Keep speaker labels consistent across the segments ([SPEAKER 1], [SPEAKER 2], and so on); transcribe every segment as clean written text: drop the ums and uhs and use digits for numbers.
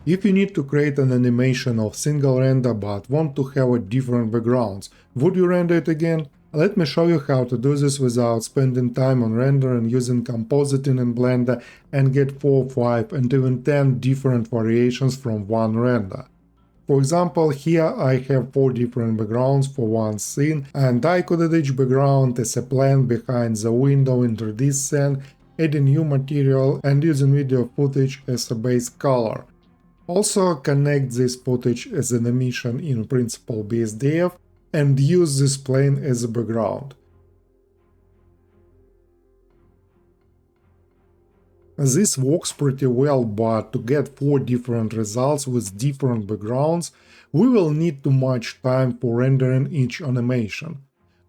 [SPEAKER 1] If you need to create an animation of single render but want to have a different backgrounds, would you render it again? Let me show you how to do this without spending time on render and using compositing in Blender and get 4, 5 and even 10 different variations from one render. For example, here I have 4 different backgrounds for one scene, and I coded each background as a plant behind the window in 3D scene, adding new material and using video footage as a base color. Also connect this footage as an emission in Principled BSDF and use this plane as a background. This works pretty well, but to get 4 different results with different backgrounds, we will need too much time for rendering each animation.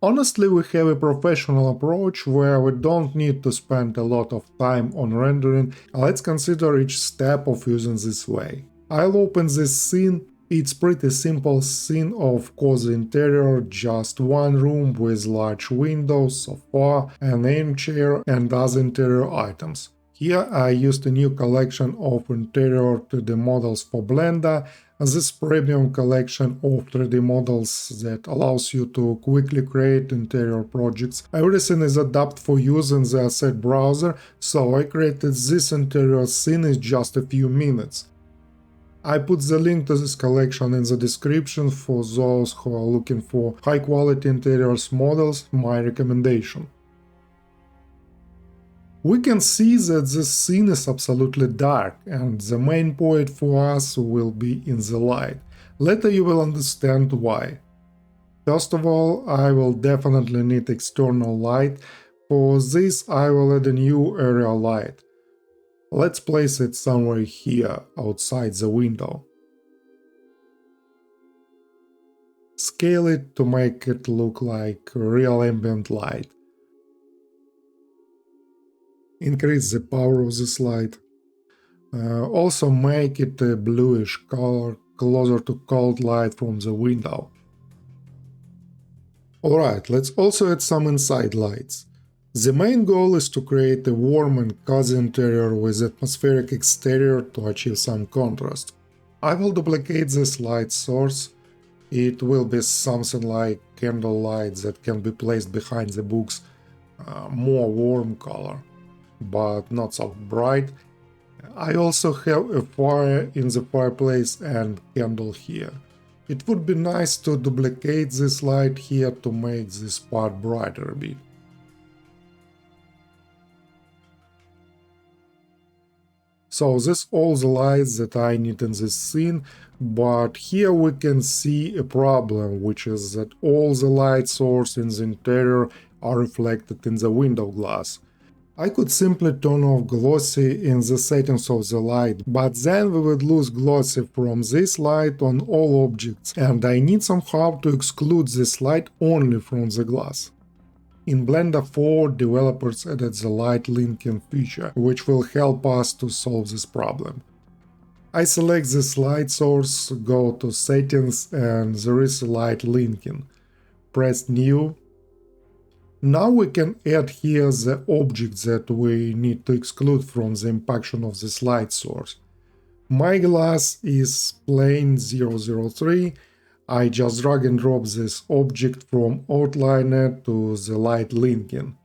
[SPEAKER 1] Honestly, we have a professional approach where we don't need to spend a lot of time on rendering. Let's consider each step of using this way. I'll open this scene. It's pretty simple scene of cozy interior, just one room with large windows, sofa, an armchair and other interior items. Here I used a new collection of interior 3D models for Blender, this premium collection of 3D models that allows you to quickly create interior projects. Everything is adapted for use in the asset browser, so I created this interior scene in just a few minutes. I put the link to this collection in the description for those who are looking for high quality interiors models, my recommendation. We can see that this scene is absolutely dark, and the main point for us will be in the light. Later you will understand why. First of all, I will definitely need external light. For this I will add a new area light. Let's place it somewhere here, outside the window. Scale it to make it look like real ambient light. Increase the power of this light. Also make it a bluish color, closer to cold light from the window. Alright, let's also add some inside lights. The main goal is to create a warm and cozy interior with atmospheric exterior to achieve some contrast. I will duplicate this light source. It will be something like candle lights that can be placed behind the books, more warm color, but not so bright. I also have a fire in the fireplace and candle here. It would be nice to duplicate this light here to make this part brighter a bit. So this all the lights that I need in this scene, but here we can see a problem, which is that all the light sources in the interior are reflected in the window glass. I could simply turn off glossy in the settings of the light, but then we would lose glossy from this light on all objects, and I need somehow to exclude this light only from the glass. In Blender 4, developers added the light linking feature, which will help us to solve this problem. I select this light source, go to settings, and there is light linking. Press new. Now we can add here the objects that we need to exclude from the impaction of this light source. My glass is plane 003. I just drag and drop this object from outliner to the light linking.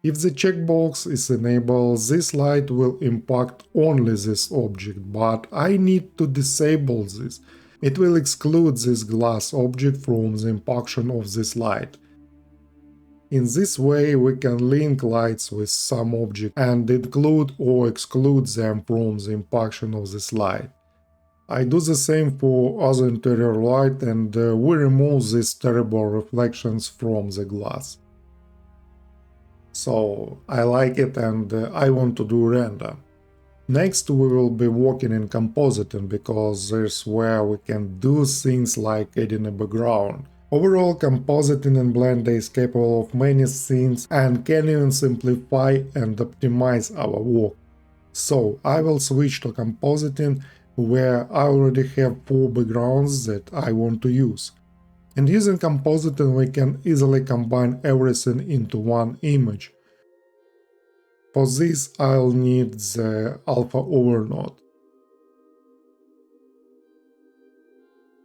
[SPEAKER 1] If the checkbox is enabled, this light will impact only this object, but I need to disable this. It will exclude this glass object from the impaction of this light. In this way we can link lights with some object and include or exclude them from the impaction of this light. I do the same for other interior light, and we remove these terrible reflections from the glass. So I like it and I want to do render. Next we will be working in compositing, because there's where we can do things like adding a background. Overall, compositing in Blender is capable of many things and can even simplify and optimize our work. So I will switch to compositing, where I already have 4 backgrounds that I want to use. And using compositing we can easily combine everything into one image. For this I'll need the alpha overnode.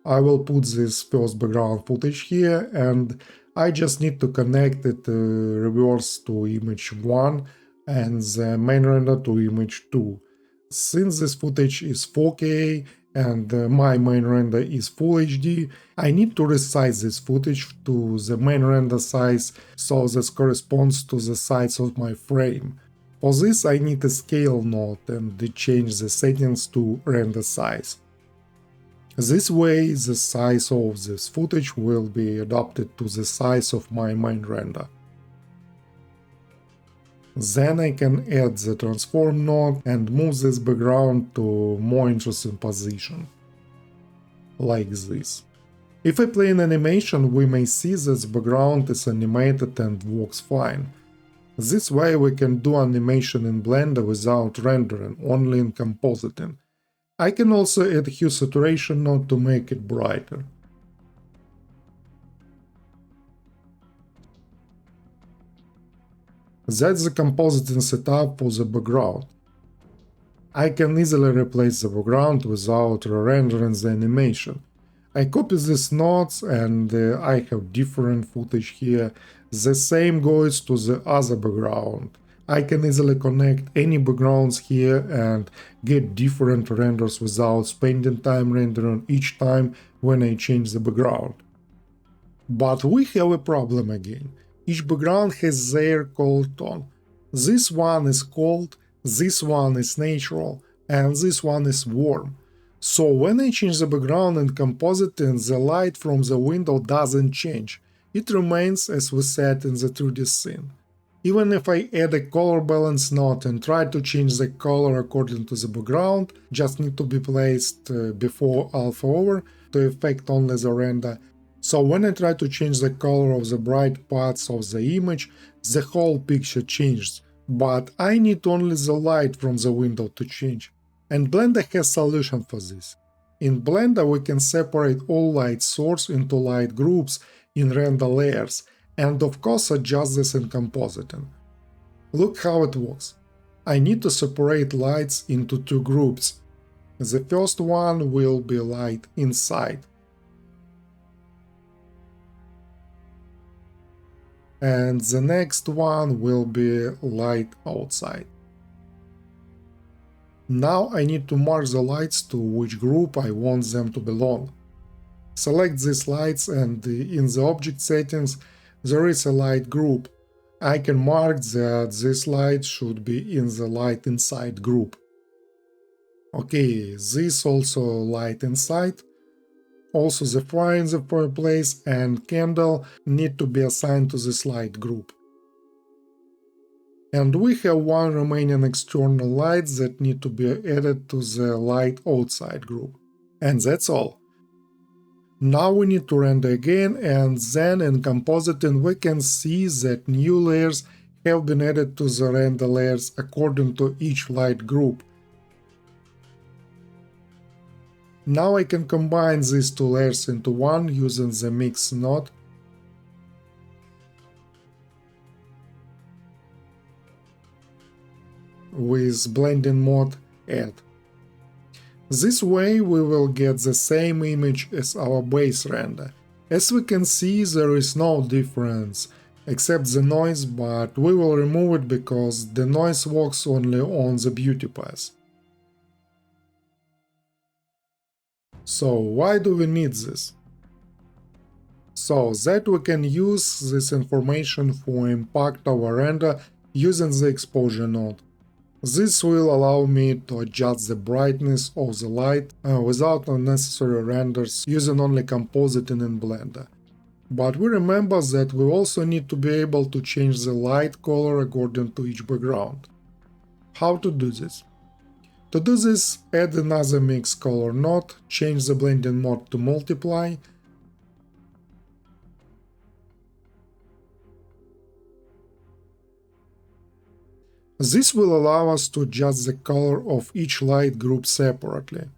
[SPEAKER 1] I will put this first background footage here, and I just need to connect it reverse to image 1 and the main render to image 2. Since this footage is 4K and my main render is Full HD, I need to resize this footage to the main render size so this corresponds to the size of my frame. For this I need a scale node and change the settings to render size. This way the size of this footage will be adapted to the size of my main render. Then I can add the transform node and move this background to more interesting position, like this. If I play an animation, we may see that the background is animated and works fine. This way we can do animation in Blender without rendering, only in Compositing. I can also add hue saturation node to make it brighter. That's the Compositing setup for the background. I can easily replace the background without re-rendering the animation. I copy these nodes and I have different footage here. The same goes to the other background. I can easily connect any backgrounds here and get different renders without spending time rendering each time when I change the background. But we have a problem again. Each background has their color tone. This one is cold, this one is natural, and this one is warm. So when I change the background in Compositing, the light from the window doesn't change. It remains as we said in the 3D scene. Even if I add a color balance node and try to change the color according to the background, just need to be placed before alpha over to affect only the render. So when I try to change the color of the bright parts of the image, the whole picture changes, but I need only the light from the window to change. And Blender has a solution for this. In Blender we can separate all light source into light groups in render layers, and of course adjust this in Compositing. Look how it works. I need to separate lights into two groups. The first one will be light inside. And the next one will be light outside. Now I need to mark the lights to which group I want them to belong. Select these lights and in the object settings there is a light group. I can mark that this light should be in the light inside group. Okay, this also light inside. Also the fire in the fireplace and candle need to be assigned to this light group. And we have one remaining external light that need to be added to the light outside group. And that's all. Now we need to render again, and then in Compositing we can see that new layers have been added to the render layers according to each light group. Now I can combine these two layers into one using the mix node. With blending mode add. This way we will get the same image as our base render. As we can see, there is no difference except the noise, but we will remove it because the noise works only on the beauty path. So why do we need this? So that we can use this information for impact our render using the exposure node. This will allow me to adjust the brightness of the light without unnecessary renders using only Compositing in Blender. But we remember that we also need to be able to change the light color according to each background. How to do this? To do this, add another mix color node, change the blending mode to multiply, this will allow us to adjust the color of each light group separately.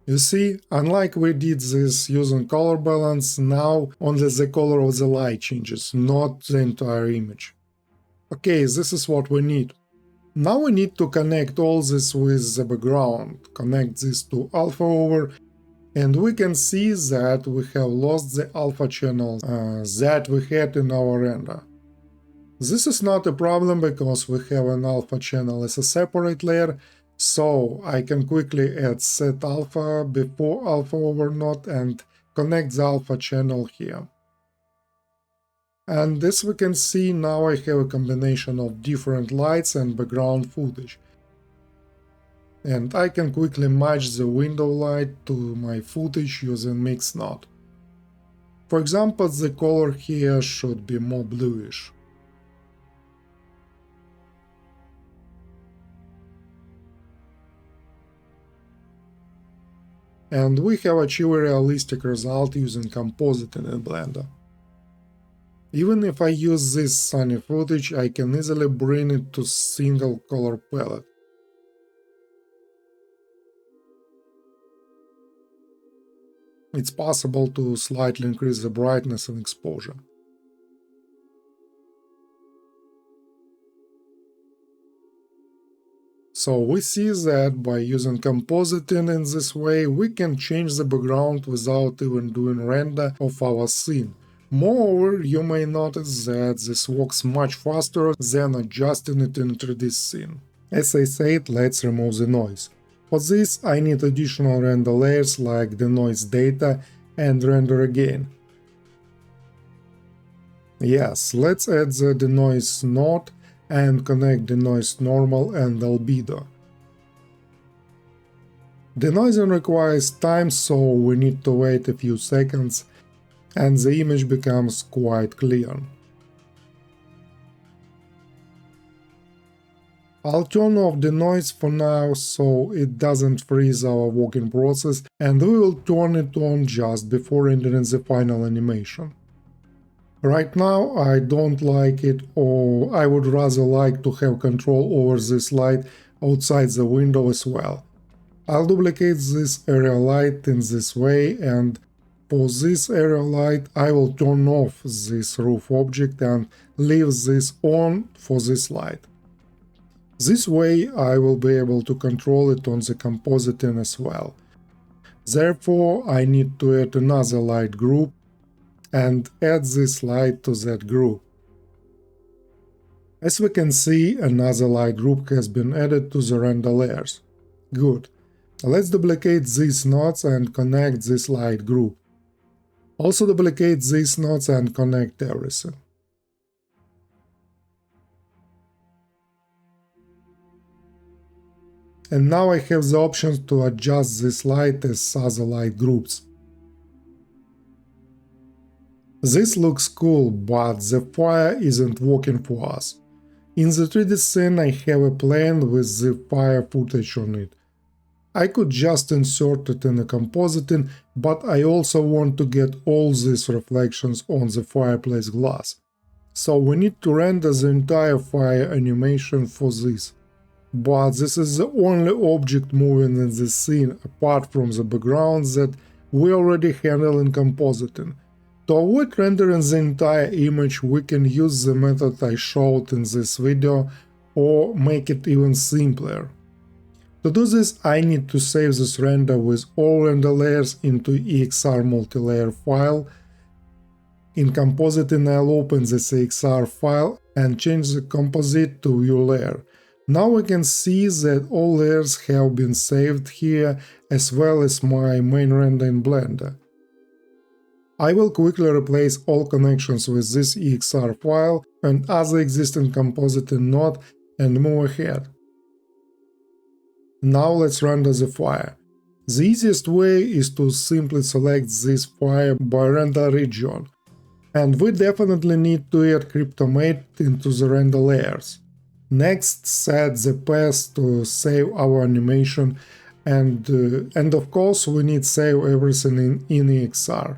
[SPEAKER 1] You see, unlike we did this using color balance, now only the color of the light changes, not the entire image. Okay, this is what we need. Now we need to connect all this with the background, connect this to alpha over, And we can see that we have lost the alpha channel that we had in our render. This is not a problem because we have an alpha channel as a separate layer, so I can quickly add set alpha before alpha over node and connect the alpha channel here. And as we can see, now I have a combination of different lights and background footage. And I can quickly match the window light to my footage using mix node. For example, the color here should be more bluish. And we have achieved a realistic result using Compositing in Blender. Even if I use this sunny footage, I can easily bring it to single color palette. It's possible to slightly increase the brightness and exposure. So we see that by using Compositing in this way, we can change the background without even doing render of our scene. Moreover, you may notice that this works much faster than adjusting it in 3D scene. As I said, let's remove the noise. For this, I need additional render layers like Denoise data and render again. Yes, let's add the Denoise node and connect Denoise normal and albedo. Denoising requires time, so we need to wait a few seconds and the image becomes quite clear. I'll turn off the noise for now so it doesn't freeze our working process, and we will turn it on just before rendering the final animation. Right now I don't like it, or I would rather like to have control over this light outside the window as well. I'll duplicate this area light in this way, and for this area light I will turn off this roof object and leave this on for this light. This way I will be able to control it on the Compositing as well. Therefore I need to add another light group and add this light to that group. As we can see, another light group has been added to the render layers. Good. Let's duplicate these nodes and connect this light group. Also duplicate these nodes and connect everything. And now I have the options to adjust this light as other light groups. This looks cool, but the fire isn't working for us. In the 3D scene I have a plane with the fire footage on it. I could just insert it in a Compositing, but I also want to get all these reflections on the fireplace glass. So we need to render the entire fire animation for this. But this is the only object moving in this scene apart from the background that we already handle in Compositing. To avoid rendering the entire image, we can use the method I showed in this video or make it even simpler. To do this, I need to save this render with all render layers into EXR multilayer file. In Compositing, I'll open this EXR file and change the composite to view layer. Now we can see that all layers have been saved here, as well as my main render in Blender. I will quickly replace all connections with this EXR file and other existing Compositing node and move ahead. Now let's render the fire. The easiest way is to simply select this fire by render region, and we definitely need to add Cryptomatte into the render layers. Next, set the path to save our animation, and of course we need to save everything in EXR.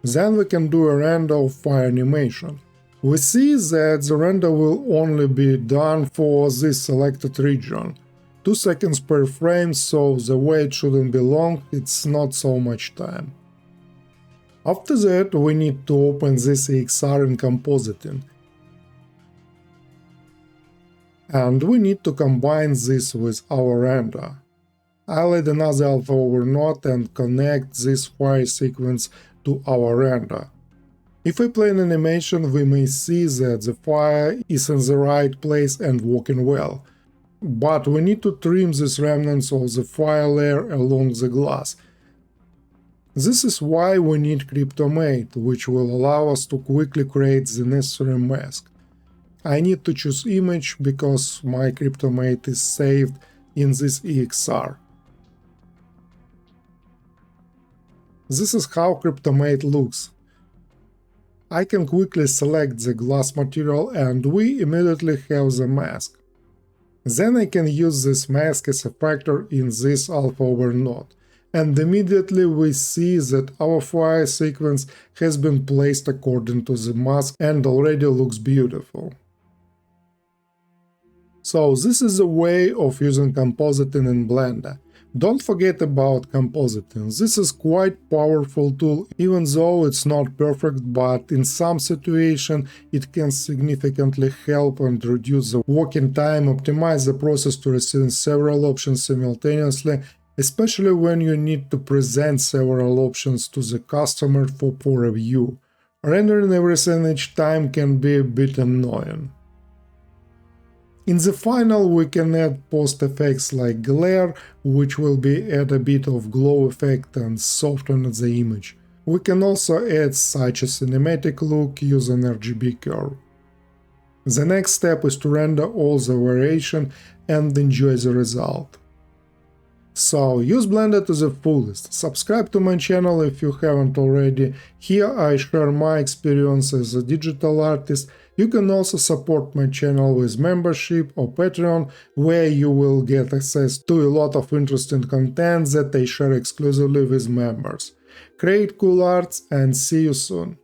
[SPEAKER 1] Then we can do a render of fire animation. We see that the render will only be done for this selected region. 2 seconds per frame, so the wait shouldn't be long, it's not so much time. After that we need to open this EXR in Compositing. And we need to combine this with our render. I'll add another alpha over node and connect this fire sequence to our render. If we play an animation, we may see that the fire is in the right place and working well. But we need to trim these remnants of the fire layer along the glass. This is why we need Cryptomatte, which will allow us to quickly create the necessary mask. I need to choose image because my Cryptomatte is saved in this EXR. This is how Cryptomatte looks. I can quickly select the glass material and we immediately have the mask. Then I can use this mask as a factor in this alpha over node, and immediately we see that our fire sequence has been placed according to the mask and already looks beautiful. So this is a way of using compositing in Blender. Don't forget about compositing. This is quite powerful tool, even though it's not perfect, but in some situation it can significantly help and reduce the working time, optimize the process to receive several options simultaneously, especially when you need to present several options to the customer for review. Rendering everything each time can be a bit annoying. In the final we can add post effects like glare, which will add a bit of glow effect and soften the image. We can also add such a cinematic look using RGB curve. The next step is to render all the variation and enjoy the result. So use Blender to the fullest, subscribe to my channel if you haven't already. Here I share my experience as a digital artist. You can also support my channel with membership or Patreon, where you will get access to a lot of interesting content that I share exclusively with members. Create cool arts and see you soon!